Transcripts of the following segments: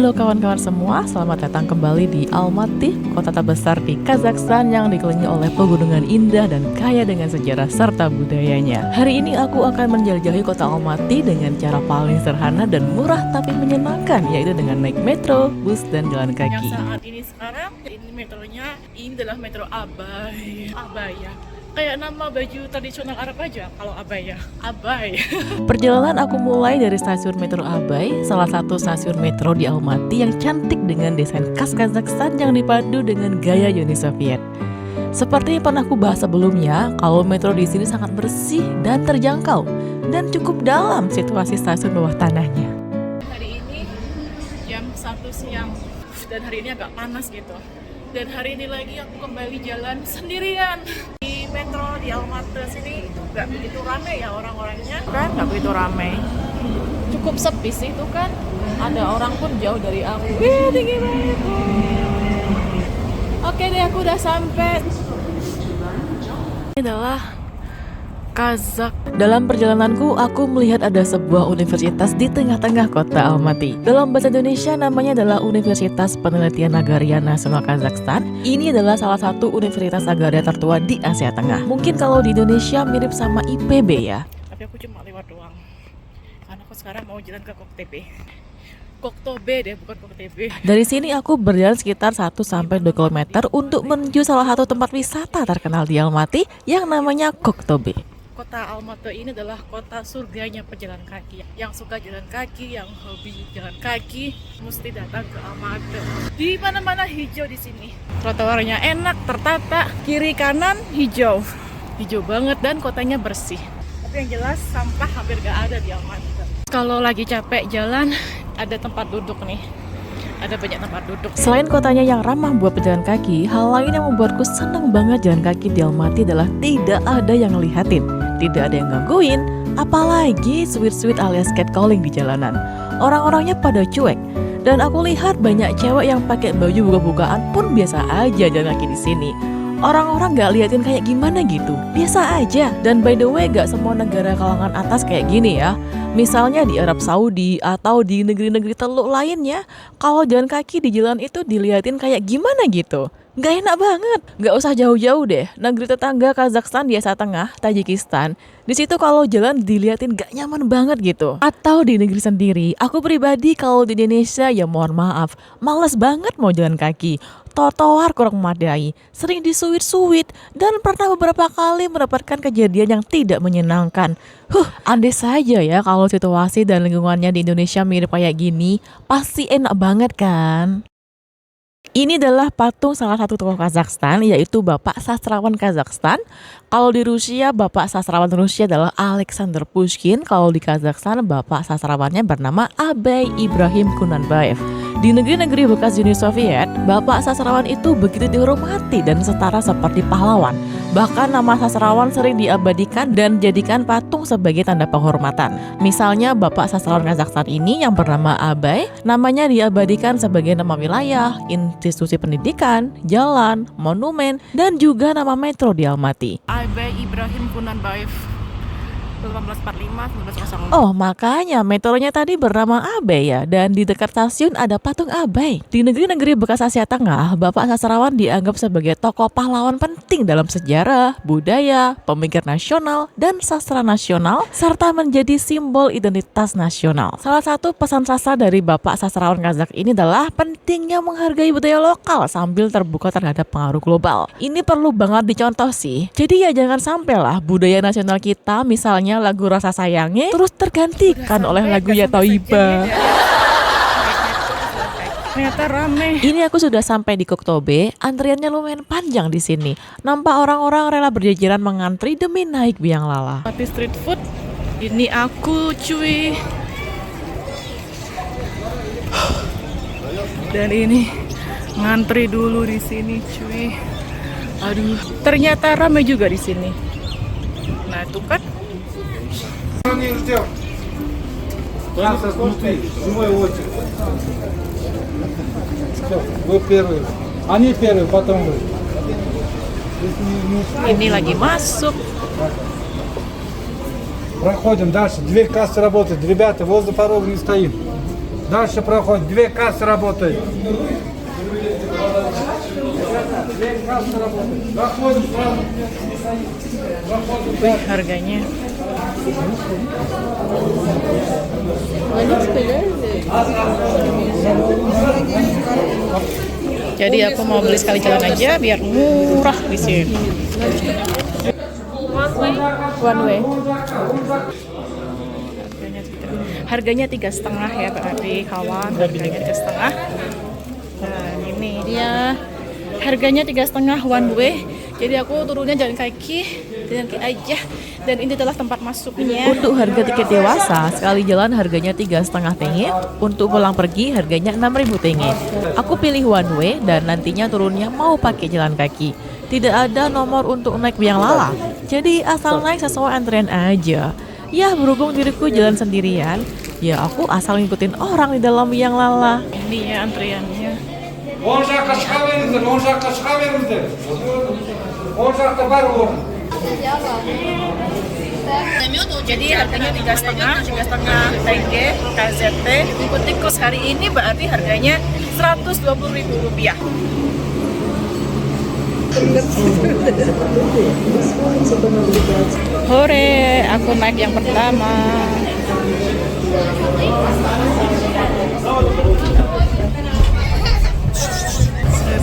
Halo kawan-kawan semua, selamat datang kembali di Almaty, kota terbesar di Kazakhstan yang dikelilingi oleh pegunungan indah dan kaya dengan sejarah serta budayanya. Hari ini aku akan menjelajahi kota Almaty dengan cara paling sederhana dan murah tapi menyenangkan, yaitu dengan naik metro, bus, dan jalan kaki. Yang saat ini sekarang, ini metronya, ini adalah metro Abay. Abaya. Kayak nama baju tradisional Arab aja, kalau abaya. Abay. Perjalanan aku mulai dari stasiun metro Abay, salah satu stasiun metro di Almaty yang cantik dengan desain khas Kazakhstan yang dipadu dengan gaya Uni Soviet. Seperti yang pernah aku bahas sebelumnya, kalau metro di sini sangat bersih dan terjangkau, dan cukup dalam situasi stasiun bawah tanahnya. Hari ini jam 1 siang, dan hari ini agak panas gitu. Dan hari ini lagi aku kembali jalan sendirian. Di metro di Almaty sini itu nggak begitu ramai ya orang-orangnya. Kan nggak begitu ramai. Cukup sepi sih itu kan. Ada orang pun jauh dari aku. Wih, tinggi banget. Oke deh, aku udah sampai. Ini adalah Kazakh. Dalam perjalananku, aku melihat ada sebuah universitas di tengah-tengah kota Almaty. Dalam bahasa Indonesia namanya adalah Universitas Penelitian Agraria Nasional Kazakhstan. Ini adalah salah satu universitas agraria tertua di Asia Tengah. Mungkin kalau di Indonesia mirip sama IPB ya. Tapi aku cuma lewat doang. Karena aku sekarang mau jalan ke Koktebe. Koktobe deh, bukan Koktebe. Dari sini aku berjalan sekitar 1-2 km untuk menuju salah satu tempat wisata terkenal di Almaty yang namanya Koktobe. Kota Almaty ini adalah kota surganya pejalan kaki. Yang suka jalan kaki, yang hobi jalan kaki, mesti datang ke Almaty. Di mana-mana hijau di sini. Trotoarnya enak, tertata, kiri kanan hijau. Hijau banget dan kotanya bersih. Tapi yang jelas sampah hampir gak ada di Almaty. Kalau lagi capek jalan, ada tempat duduk nih. Ada banyak tempat duduk. Selain kotanya yang ramah buat pejalan kaki, hal lain yang membuatku senang banget jalan kaki di Almaty adalah tidak ada yang ngelihatin, tidak ada yang gangguin, apalagi sweet-sweet alias catcalling di jalanan. Orang-orangnya pada cuek, dan aku lihat banyak cewek yang pakai baju buka-bukaan pun biasa aja jalan kaki di sini. Orang-orang gak liatin kayak gimana gitu, biasa aja. Dan by the way, gak semua negara kalangan atas kayak gini ya. Misalnya di Arab Saudi atau di negeri-negeri teluk lainnya, kalau jalan kaki di jalan itu diliatin kayak gimana gitu. Gak enak banget. Gak usah jauh-jauh deh. Negeri tetangga Kazakhstan di Asia Tengah, Tajikistan, di situ kalau jalan diliatin gak nyaman banget gitu. Atau di negeri sendiri, aku pribadi kalau di Indonesia ya mohon maaf, males banget mau jalan kaki. Trotoar kurang memadai, sering disuit-suit, dan pernah beberapa kali mendapatkan kejadian yang tidak menyenangkan. Andai saja ya kalau situasi dan lingkungannya di Indonesia mirip kayak gini, pasti enak banget kan? Ini adalah patung salah satu tokoh Kazakhstan, yaitu Bapak Sastrawan Kazakhstan. Kalau di Rusia, Bapak Sastrawan Rusia adalah Alexander Pushkin. Kalau di Kazakhstan, Bapak sastrawannya bernama Abay Ibrahim Kunanbayev. Di negeri-negeri bekas Uni Soviet, Bapak sastrawan itu begitu dihormati dan setara seperti pahlawan. Bahkan nama sastrawan sering diabadikan dan jadikan patung sebagai tanda penghormatan. Misalnya Bapak sastrawan Kazakhstan ini yang bernama Abay, namanya diabadikan sebagai nama wilayah, institusi pendidikan, jalan, monumen, dan juga nama metro di Almaty. Abay Ibrahim Kunanbayev 1845-1904. Oh, makanya metronya tadi bernama Abay ya, dan di dekat stasiun ada patung Abay. Di negeri-negeri bekas Asia Tengah, Bapak sastrawan dianggap sebagai tokoh pahlawan penting dalam sejarah, budaya, pemikir nasional, dan sastra nasional, serta menjadi simbol identitas nasional. Salah satu pesan sastra dari Bapak sastrawan Kazakh ini adalah pentingnya menghargai budaya lokal sambil terbuka terhadap pengaruh global. Ini perlu banget dicontoh sih. Jadi ya jangan sampai lah budaya nasional kita, misalnya lagu Rasa Sayangnya terus tergantikan oleh lagu Ya Toiba. Ternyata rame. Ini aku sudah sampai di Koktobe, antriannya lumayan panjang di sini. Nampak orang-orang rela berjajaran mengantri demi naik biang lala. Mati street food. Ini aku cuy. Dan ini ngantri dulu di sini cuy. Aduh, ternyata rame juga di sini. Nah, itu kan ini lagi masuk. Проходим дальше. Дверь кассы работает. Ребята, возле порога не стоим. Дальше проход, 2 кассы работают. 2 кассы работают. Заходим сразу. Wih, harganya. Jadi aku mau beli sekali jalan aja biar murah di sini. One way. Harganya 3,5 ya berarti kawan. Harganya 3,5. Nah ini dia. Harganya 3,5 one way. Jadi aku turunnya jalan kaki aja. Dan ini adalah tempat masuknya. Untuk harga tiket dewasa, sekali jalan harganya 3,5 tenge. Untuk pulang pergi harganya 6.000 tenge. Aku pilih one way dan nantinya turunnya mau pakai jalan kaki. Tidak ada nomor untuk naik biang lala. Jadi asal naik sesuai antrian aja. Ya berhubung diriku jalan sendirian, ya aku asal ngikutin orang di dalam biang lala. Ini ya antriannya. Он жаққа шыға беріңіздер, он жаққа шыға беріңіздер. Он жақта бар орын. Jadi harganya 3,5 tenge KZT. Ikut tikus hari ini berarti harganya Rp120.000. Hore, aku naik yang pertama.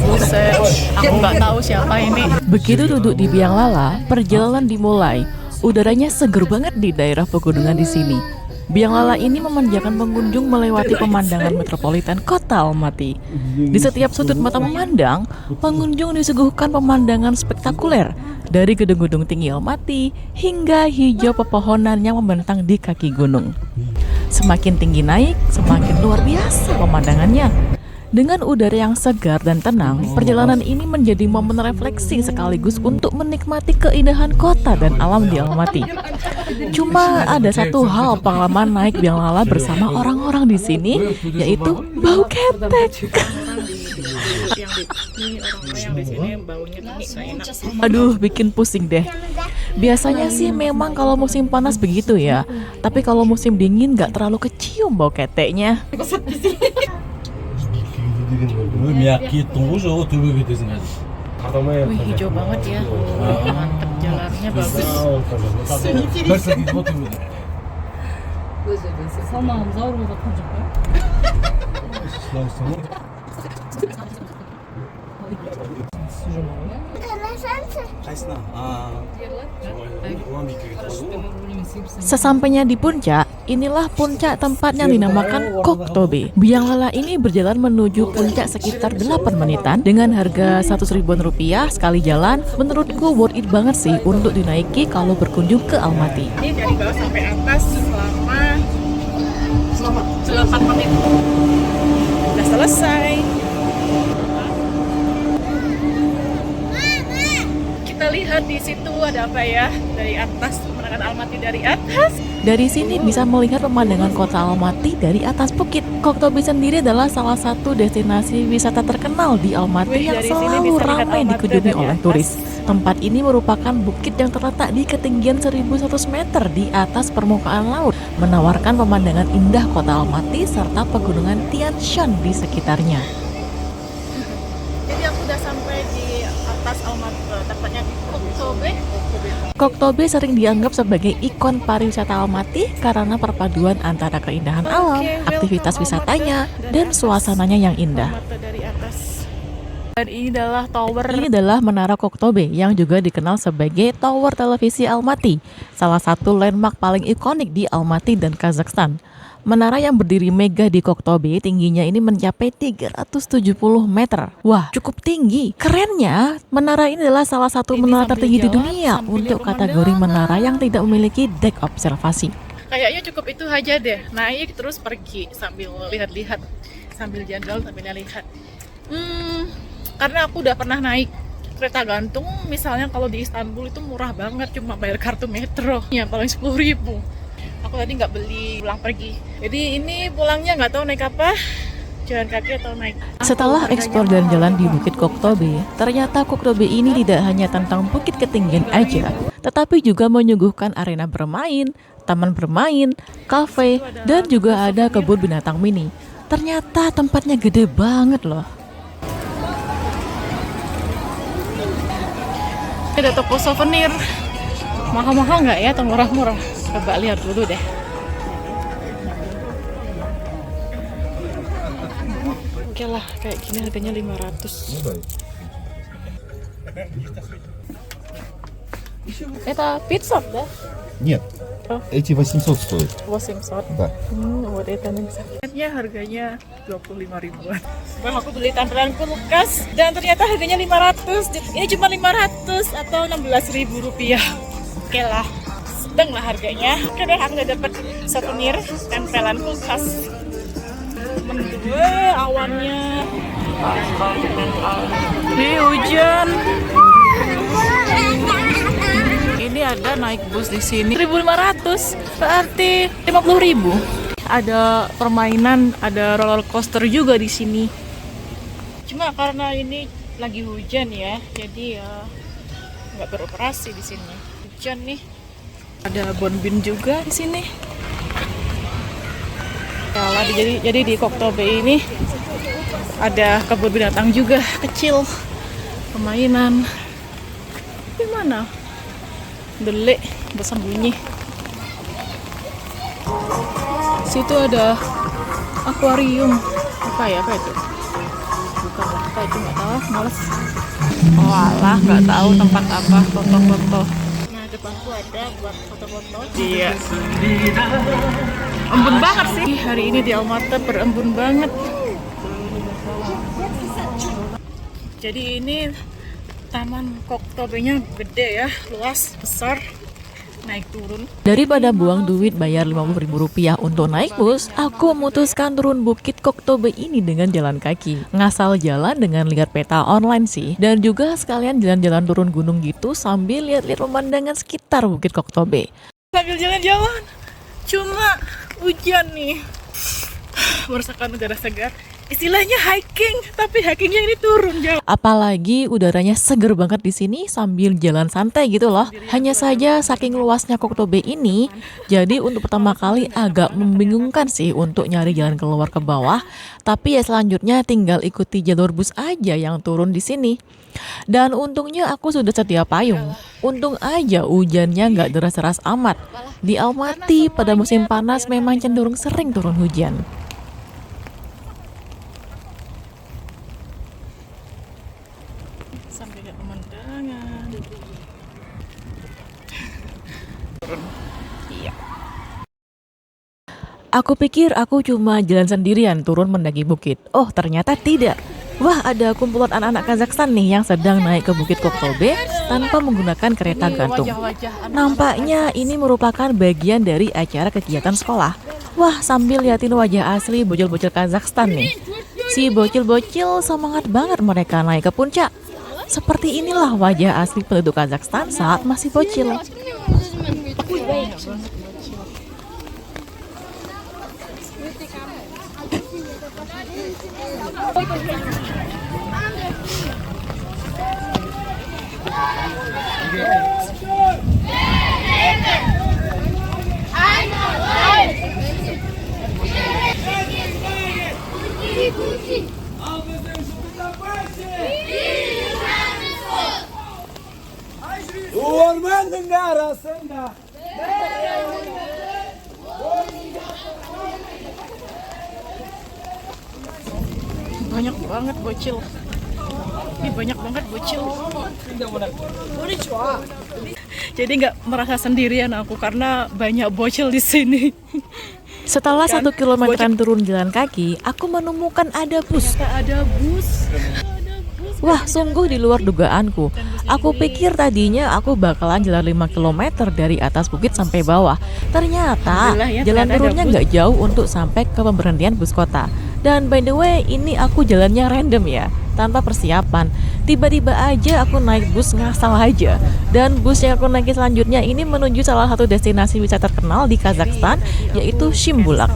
Buset, aku nggak tahu siapa ini. Begitu duduk di biang lala, perjalanan dimulai. Udaranya seger banget di daerah pegunungan di sini. Biang lala ini memanjakan pengunjung melewati pemandangan metropolitan kota Almaty. Di setiap sudut mata memandang, pengunjung disuguhkan pemandangan spektakuler dari gedung-gedung tinggi Almaty hingga hijau pepohonan yang membentang di kaki gunung. Semakin tinggi naik, semakin luar biasa pemandangannya. Dengan udara yang segar dan tenang, perjalanan ini menjadi momen refleksi sekaligus untuk menikmati keindahan kota dan alam di Almaty. Cuma ada satu hal pengalaman naik biang lala bersama orang-orang di sini, yaitu bau ketek. Yang di sini baunya nggak enak. Aduh, bikin pusing deh. Biasanya sih memang kalau musim panas begitu ya, tapi kalau musim dingin nggak terlalu kecium bau keteknya. Miyaki tunggu so tuh gitu sih. Wih, hijau banget ya. Mantep, jalannya bagus. Sesampainya di puncak, inilah puncak tempat yang dinamakan Koktobe. Biang lala ini berjalan menuju puncak sekitar 8 menitan dengan harga 100 ribuan rupiah sekali jalan. Menurutku worth it banget sih untuk dinaiki kalau berkunjung ke Almaty. Ini dari bawah sampai atas selama 8 menit. Udah selesai. Kita lihat di situ ada apa ya dari atas, pemandangan Almaty dari atas. Dari sini bisa melihat pemandangan kota Almaty dari atas bukit. Koktobe sendiri adalah salah satu destinasi wisata terkenal di Almaty yang Dari sini selalu bisa lihat ramai Almaty dikunjungi dari oleh atas. turis. Tempat ini merupakan bukit yang terletak di ketinggian 1.100 meter di atas permukaan laut, menawarkan pemandangan indah kota Almaty serta pegunungan Tian Shan di sekitarnya. Jadi aku udah sampai di atas Almaty, tepatnya di Koktobe. Koktobe sering dianggap sebagai ikon pariwisata Almaty karena perpaduan antara keindahan alam, aktivitas wisatanya, dan suasananya yang indah. Almaty dari atas. Dan ini adalah tower. Ini adalah Menara Koktobe yang juga dikenal sebagai Tower Televisi Almaty, salah satu landmark paling ikonik di Almaty dan Kazakhstan. Menara yang berdiri megah di Koktobe tingginya ini mencapai 370 meter. Wah, cukup tinggi. Kerennya, menara ini adalah salah satu Ini menara sambil tertinggi di jalan, dunia sambil untuk lihat kategori menara yang tidak memiliki dek observasi. Kayaknya cukup itu aja deh. Naik terus pergi sambil lihat-lihat, sambil jalan sambil lihat. Karena aku udah pernah naik kereta gantung, misalnya kalau di Istanbul itu murah banget, cuma bayar kartu metro, ya paling 10.000. Aku tadi nggak beli pulang pergi. Jadi ini pulangnya nggak tahu naik apa, jalan kaki atau naik. Setelah eksplor dan jalan di Bukit Koktobe, ternyata Koktobe ini tidak hanya tentang bukit ketinggian aja, tetapi juga menyuguhkan arena bermain, taman bermain, kafe, dan juga ada kebun binatang mini. Ternyata tempatnya gede banget loh. Ada toko souvenir. Mahal-mahal nggak ya atau murah-murah? Coba lihat dulu deh. Oke lah, kayak gini harganya 500. Это 500, да? Нет, Oh. эти 800 стоят. 800. Да. Buat itu nih. Harganya 25 ribuan. Bang, aku beli tampilan kulkas dan ternyata harganya 500. Ini cuma 500 atau 16.000 rupiah. Oke lah, sedang lah harganya. Oke deh, aku udah dapet souvenir tempelan kulkas. Mendua awannya. Ini hujan. Ini ada naik bus di sini 1.500, berarti 50.000. Ada permainan, ada roller coaster juga di sini. Cuma karena ini lagi hujan ya, jadi ya nggak beroperasi di sini. Hujan nih. Ada bonbin juga di sini. Kalau jadi di Koktobe ini ada kebun binatang juga kecil, permainan. Di mana? Delik bersembunyi. Situ ada akuarium. Apa itu? Bukan apa itu, nggak tahu, males. Walah, nggak tahu tempat apa, foto-foto. Nah, depanku ada buat foto-foto. Iya. Embun banget sih. Hari ini di Almaty berembun banget. Jadi ini Taman Koktobenya gede ya, luas, besar, naik turun. Daripada buang duit bayar 50.000 rupiah untuk naik bus, aku memutuskan turun bukit Koktobe ini dengan jalan kaki. Ngasal jalan dengan lihat peta online sih. Dan juga sekalian jalan-jalan turun gunung gitu sambil lihat-lihat pemandangan sekitar bukit Koktobe. Sambil jalan-jalan, cuma hujan nih. Merasakan udara segar. Istilahnya hiking, tapi hikingnya ini turun jauh. Apalagi udaranya seger banget di sini sambil jalan santai gitu loh. Hanya saja saking luasnya Koktobe ini, jadi untuk pertama kali agak membingungkan sih untuk nyari jalan keluar ke bawah. Tapi ya selanjutnya tinggal ikuti jalur bus aja yang turun di sini. Dan untungnya aku sudah sedia payung. Untung aja hujannya nggak deras-deras amat. Di Almaty pada musim panas memang cenderung sering turun hujan. Sampai lihat pemandangan. Iya. Aku pikir aku cuma jalan sendirian turun mendaki bukit. Oh, ternyata tidak. Wah, ada kumpulan anak-anak Kazakhstan nih yang sedang naik ke Bukit Koktobe tanpa menggunakan kereta gantung. Nampaknya ini merupakan bagian dari acara kegiatan sekolah. Wah, sambil liatin wajah asli bocil-bocil Kazakhstan nih. Si bocil-bocil semangat banget mereka naik ke puncak. Seperti inilah wajah asli penduduk Kazakhstan saat masih bocil. Banyak banget bocil. Ini banyak banget bocil. Jadi nggak merasa sendirian aku karena banyak bocil di sini. Setelah 1 kilometeran turun jalan kaki, aku menemukan ada bus. Ada bus. Wah, sungguh di luar dugaanku. Aku pikir tadinya aku bakalan jalan 5 km dari atas bukit sampai bawah. Ternyata Alhamdulillah ya, jalan ternyata ada turunnya bus. nggak jauh untuk sampai ke pemberhentian bus kota. Dan by the way, ini aku jalannya random ya, tanpa persiapan. Tiba-tiba aja aku naik bus ngasal aja. Dan bus yang aku naiki selanjutnya ini menuju salah satu destinasi wisata terkenal di Kazakhstan, yaitu Shimbulak.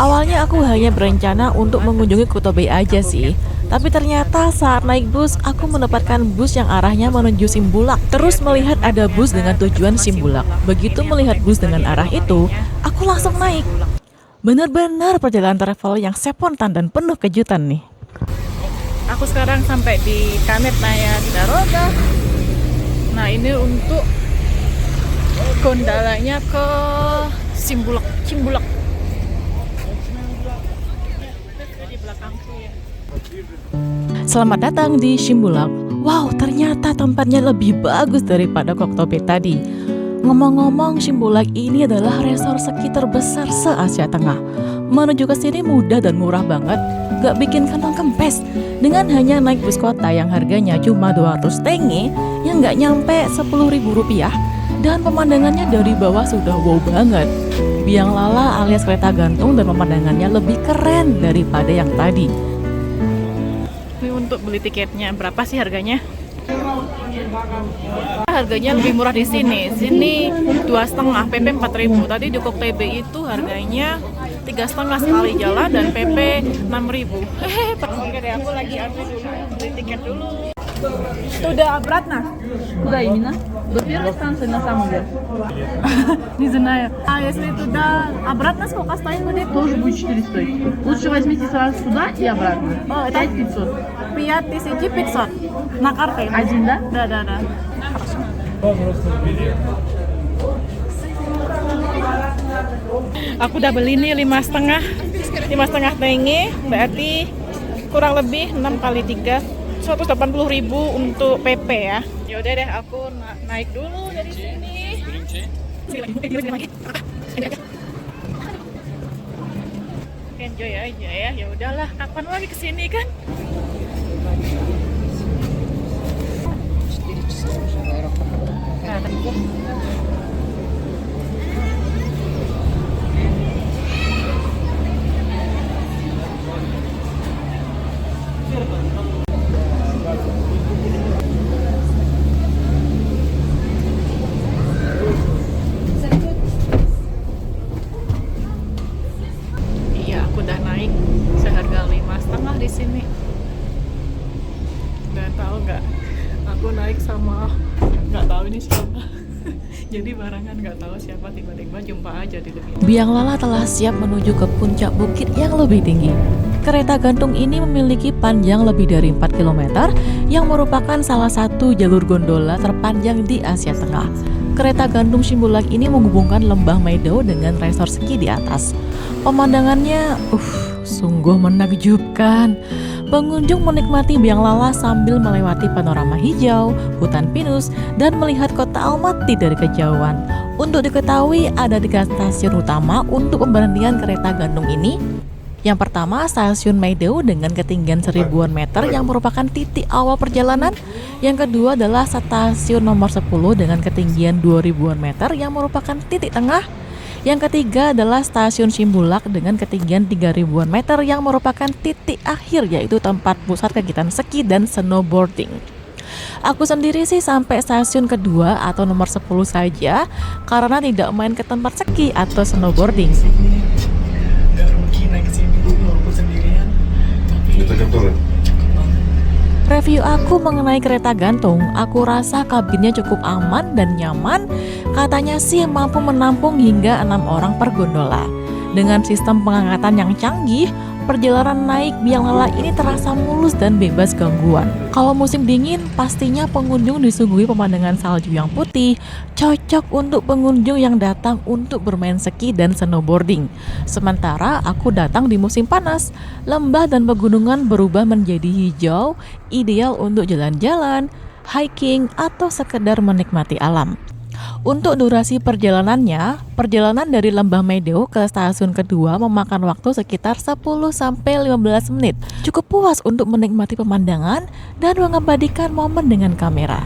Awalnya aku hanya berencana untuk mengunjungi Koktobe aja sih. Tapi ternyata saat naik bus, aku mendapatkan bus yang arahnya menuju Shimbulak. Terus melihat ada bus dengan tujuan Shimbulak. Begitu melihat bus dengan arah itu, aku langsung naik. Benar-benar perjalanan travel yang spontan dan penuh kejutan nih. Aku sekarang sampai di Kamet Naya Daroga. Nah, ini untuk gondolanya ke Cimbulak. Di belakangku ya. Selamat datang di Cimbulak. Wow, ternyata tempatnya lebih bagus daripada Koktobe tadi. Ngomong-ngomong, Cimbulak ini adalah resort ski terbesar se-Asia Tengah. Menuju ke sini mudah dan murah banget, gak bikin kantong kempes. Dengan hanya naik bus kota yang harganya cuma 200 tenge, yang gak nyampe 10.000 rupiah, dan pemandangannya dari bawah sudah wow banget. Biang lala alias kereta gantung dan pemandangannya lebih keren daripada yang tadi. Ini untuk beli tiketnya, berapa sih harganya? Harganya lebih murah di sini. Sini 2,5, PP 4.000. Tadi di Koktobe itu harganya 3,5 sekali jalan dan PP 6.000. Oke deh, aku lagi beli tiket dulu. Туда обратно? Куда именно? До первой станции на самом деле? Не знаю. А если туда обратно сколько стоит будет? Тоже будет 4 стоить. Лучше возьмите сразу сюда и обратно. Oh, 5500. 5500 на карте. Один, да? Да. Aku udah beli nih 5,5 tenge, berarti kurang lebih 6 kali 3 180.000 untuk PP ya. Yaudah deh, aku naik dulu dari sini. Enjoy aja ya. Ya udahlah, kapan lagi kesini kan? Iya, aku udah naik seharga 5,5 di sini. Udah tahu nggak? Aku naik sama nggak tahu ini siapa. Jadi barengan nggak tahu siapa, tiba-tiba jumpa aja di depan. Biang lala telah siap menuju ke puncak bukit yang lebih tinggi. Kereta gantung ini memiliki panjang lebih dari 4 km yang merupakan salah satu jalur gondola terpanjang di Asia Tengah. Kereta gantung Cimbulak ini menghubungkan lembah Meidao dengan resort ski di atas. Pemandangannya sungguh menakjubkan. Pengunjung menikmati biang lala sambil melewati panorama hijau, hutan pinus, dan melihat kota Almaty dari kejauhan. Untuk diketahui, ada 3 stasiun utama untuk pemberhentian kereta gantung ini. Yang pertama, stasiun Meidao dengan ketinggian 1000-an meter yang merupakan titik awal perjalanan. Yang kedua adalah stasiun nomor 10 dengan ketinggian 2000-an meter yang merupakan titik tengah. Yang ketiga adalah stasiun Cimbulak dengan ketinggian 3000-an meter yang merupakan titik akhir, yaitu tempat pusat kegiatan ski dan snowboarding. Aku sendiri sih sampai stasiun kedua atau nomor 10 saja karena tidak main ke tempat ski atau snowboarding. Gak rugi naik kesini walaupun sendirian. Review aku mengenai kereta gantung, aku rasa kabinnya cukup aman dan nyaman. Katanya sih mampu menampung hingga 6 orang per gondola. Dengan sistem pengangkatan yang canggih, perjalanan naik biang lala ini terasa mulus dan bebas gangguan. Kalau musim dingin, pastinya pengunjung disuguhi pemandangan salju yang putih, cocok untuk pengunjung yang datang untuk bermain ski dan snowboarding. Sementara aku datang di musim panas, lembah dan pegunungan berubah menjadi hijau, ideal untuk jalan-jalan, hiking, atau sekedar menikmati alam. Untuk durasi perjalanannya, perjalanan dari Lembah Meidao ke stasiun kedua memakan waktu sekitar 10-15 menit. Cukup puas untuk menikmati pemandangan dan mengabadikan momen dengan kamera.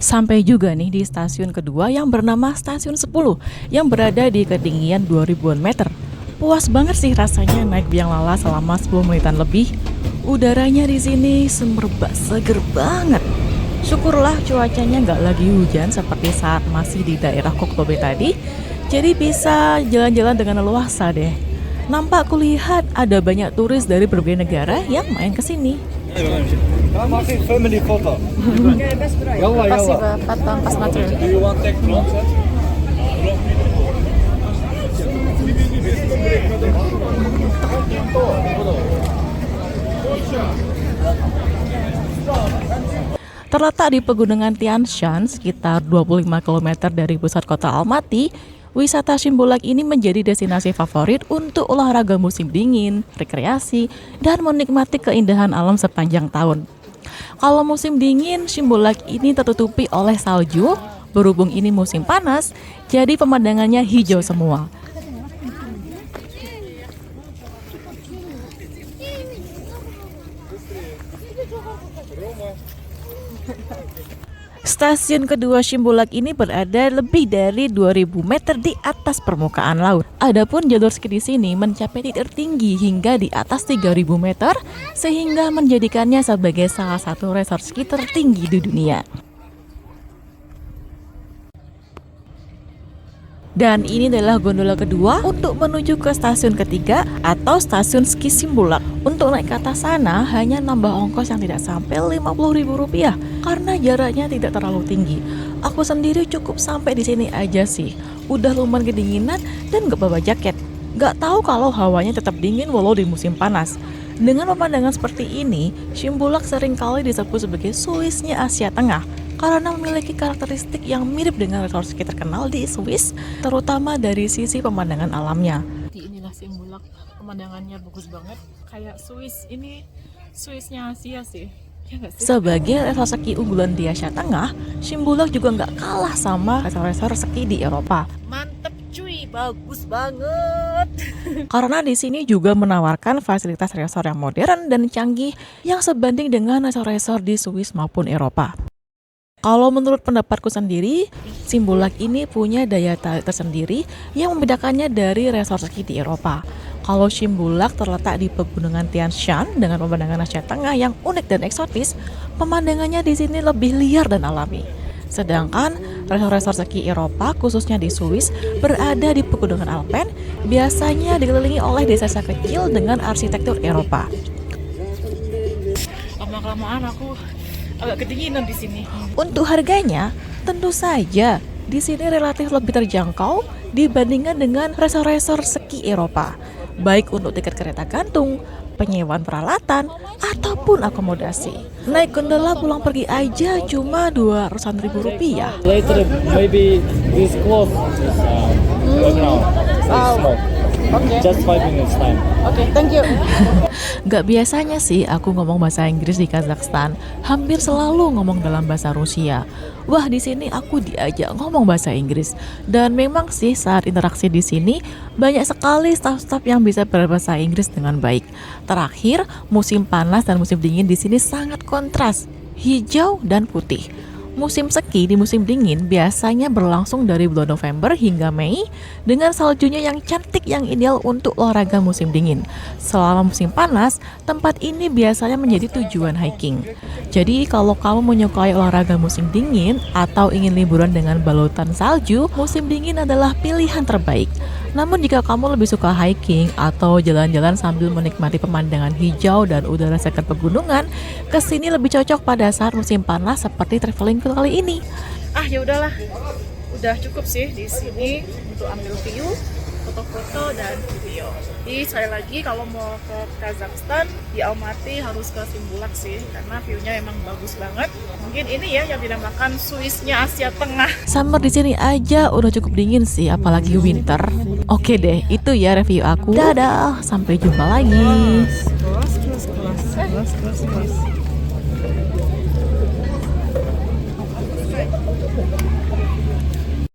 Sampai juga nih di stasiun kedua yang bernama Stasiun 10 yang berada di ketinggian 2000-an meter. Puas banget sih rasanya naik biang lala selama 10 menitan lebih. Udaranya di sini semerbak seger banget. Syukurlah cuacanya nggak lagi hujan seperti saat masih di daerah Koktobe tadi. Jadi bisa jalan-jalan dengan leluasa deh. Nampak kulihat ada banyak turis dari berbagai negara yang main ke sini. Family photo. Спасибо, потом посмотрю. Do you want take drone set? Terletak di pegunungan Tian Shan, sekitar 25 km dari pusat kota Almaty, wisata Simbulak ini menjadi destinasi favorit untuk olahraga musim dingin, rekreasi, dan menikmati keindahan alam sepanjang tahun. Kalau musim dingin, Simbulak ini tertutupi oleh salju. Berhubung ini musim panas, jadi pemandangannya hijau semua. Stasiun kedua Simbulak ini berada lebih dari 2000 meter di atas permukaan laut. Adapun jalur ski di sini mencapai titik tertinggi hingga di atas 3000 meter, sehingga menjadikannya sebagai salah satu resort ski tertinggi di dunia. Dan ini adalah gondola kedua untuk menuju ke stasiun ketiga atau stasiun ski Simbulak. Untuk naik ke atas sana hanya nambah ongkos yang tidak sampai Rp50.000 karena jaraknya tidak terlalu tinggi. Aku sendiri cukup sampai di sini aja sih. Udah lumayan kedinginan dan gak bawa jaket. Gak tahu kalau hawanya tetap dingin walau di musim panas. Dengan pemandangan seperti ini, Simbulak seringkali disebut sebagai Swiss-nya Asia Tengah karena memiliki karakteristik yang mirip dengan resort ski terkenal di Swiss, terutama dari sisi pemandangan alamnya. Inilah Simbulak, pemandangannya bagus banget. Kayak Swiss, ini Swiss-nya Asia sih. Ya nggak sih? Sebagai resort ski unggulan di Asia Tengah, Simbulak juga nggak kalah sama resort-resort ski di Eropa. Mantep cuy, bagus banget. Karena di sini juga menawarkan fasilitas resort yang modern dan canggih yang sebanding dengan resort-resort di Swiss maupun Eropa. Kalau menurut pendapatku sendiri, Simbulak ini punya daya tarik tersendiri yang membedakannya dari resort ski di Eropa. Kalau Simbulak terletak di pegunungan Tian Shan dengan pemandangan Asia Tengah yang unik dan eksotis, pemandangannya di sini lebih liar dan alami. Sedangkan resort-resort ski Eropa, khususnya di Swiss, berada di pegunungan Alpen, biasanya dikelilingi oleh desa-desa kecil dengan arsitektur Eropa. Lama-kelamaan aku agak kedinginan di sini. Untuk harganya, tentu saja di sini relatif lebih terjangkau dibandingkan dengan resort-resort ski Eropa, baik untuk tiket kereta gantung, penyewaan peralatan, ataupun akomodasi. Naik gondola pulang pergi aja cuma Rp200.000. Later, maybe this close. Just 5 minutes time. Thank you. Gak biasanya sih aku ngomong bahasa Inggris di Kazakhstan, hampir selalu ngomong dalam bahasa Rusia. Wah, di sini aku diajak ngomong bahasa Inggris. Dan memang sih saat interaksi di sini banyak sekali staf-staf yang bisa berbahasa Inggris dengan baik. Terakhir, musim panas dan musim dingin di sini sangat kontras, hijau dan putih. Musim ski di musim dingin biasanya berlangsung dari bulan November hingga Mei dengan saljunya yang cantik yang ideal untuk olahraga musim dingin. Selama musim panas, tempat ini biasanya menjadi tujuan hiking. Jadi kalau kamu menyukai olahraga musim dingin atau ingin liburan dengan balutan salju, musim dingin adalah pilihan terbaik. Namun jika kamu lebih suka hiking atau jalan-jalan sambil menikmati pemandangan hijau dan udara segar pegunungan, kesini lebih cocok pada saat musim panas seperti traveling kali ini. Ya udahlah, udah cukup sih di sini untuk ambil view, foto-foto dan video. Jadi sekali lagi kalau mau ke Kazakhstan di Almaty harus ke Simbulak sih, karena view-nya emang bagus banget. Mungkin ini ya yang dinamakan Swiss-nya Asia Tengah. Summer di sini aja udah cukup dingin sih, apalagi winter. Oke deh, itu ya review aku. Dadah, sampai jumpa lagi. Kelas.